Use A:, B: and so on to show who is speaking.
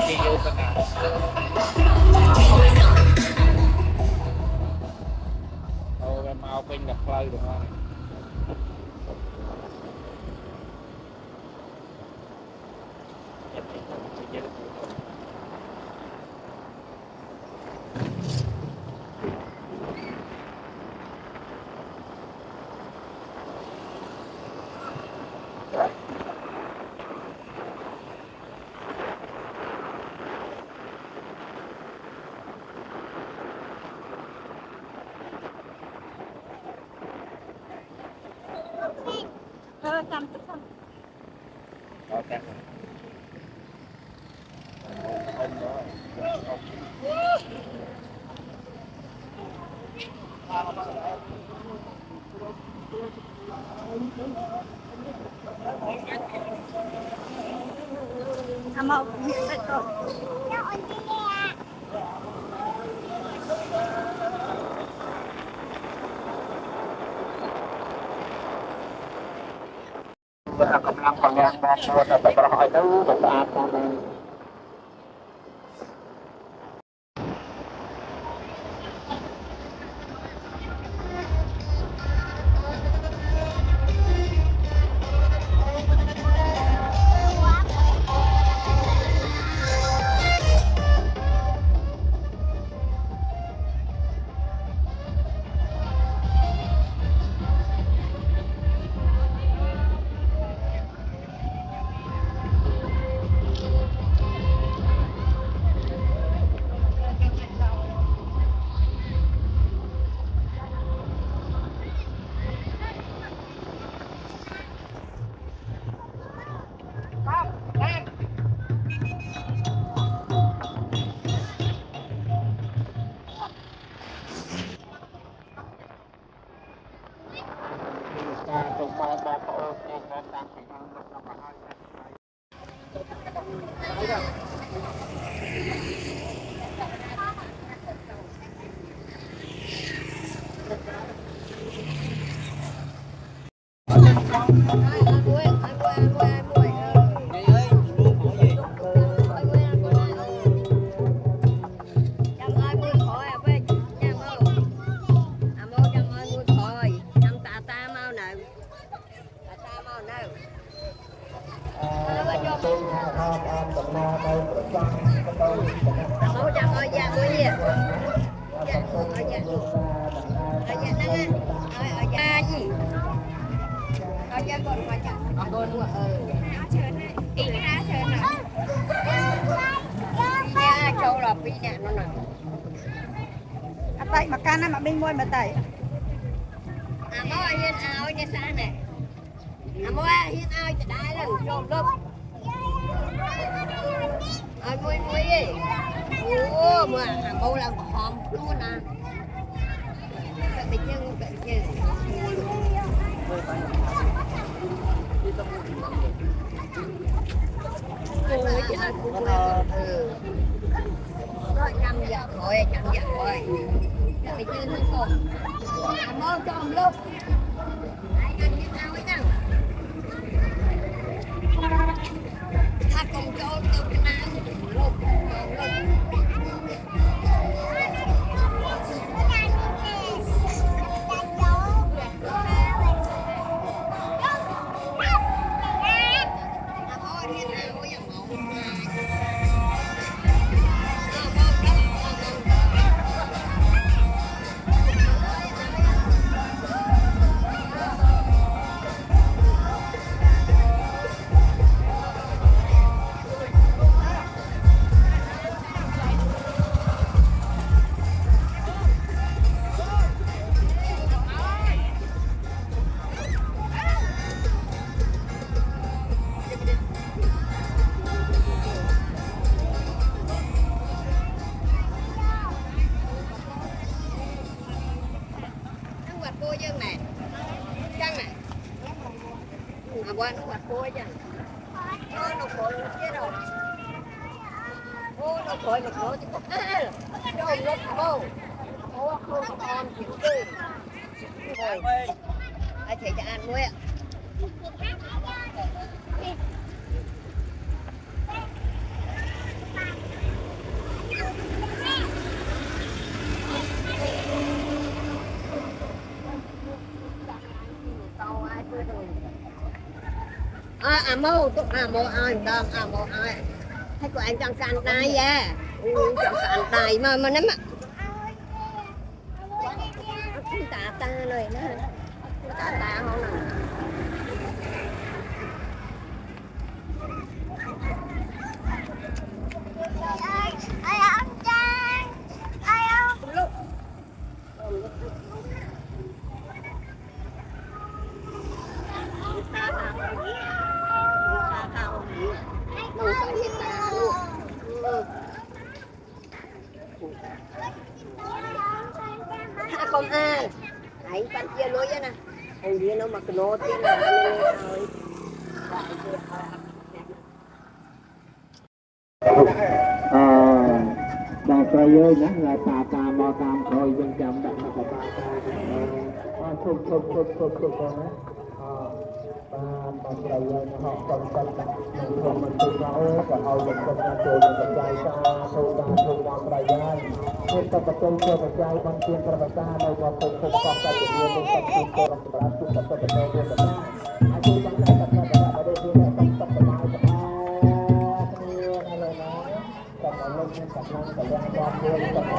A: đi vô bên nào thôi mau bên gặp play được không
B: Chăm tức không?
A: có chắc ông đó
B: Mau biết rồi.
A: cầm lăng còn ngang ba mua tập tập hỏi tới tập tập con trong ba ba cô đang đang thì ăn nó mà hai
B: Mau chăm ơi dạ mua gì? Dạ ơi dạ. Ơi dạ năng á. Ơi dạ gì? Ơi dạ con mà dạ. Con mua Ý ra chơi nè. Dạ châu là bị nhẹ nó nè. Tay mà can mà bên môi mà tay. Mau hiên ao như sao nè. Mau hiên aoจะได้แล้วโยมลูก mui mui gì mà bầu làm hòm luôn à bị chân rồi chăm giặt rồi bị chân không mơ trong lúc ta cùng cho tôi cái nào lúc qua nó quạt cua chứ nó khổ chứ đâu nó khổ mà khổ chứ đâu lúc đâu không con chịu tư rồi ai chạy cho ăn nuôi ạ à mô tôi à mô ai đơm à mô ai hay của anh trong sàn tay ra trong sàn tay mà nắm ạ tà ta này nó tà ta không nè ai ông Trang ai ông lúc không ai hãy phân chia lối nè ông dia nó mặc nốt thế nào rồi
A: đại trời ơi nhắc lại tà mò tam thôi dân chậm đặt nó tà không đấy mà trời ơi họ còn cần đặt mình không mình tự nói và họ vẫn còn đang chơi với trai ta thôi đang trời ơi nên tập trung cho trai bằng tiền para ta đâu mà không có cái gì nên tập trung cho berarti tập trung cho dia ta aku bang tak ada ada dia tak kenal sama lo ni sama kalian kuat dia sama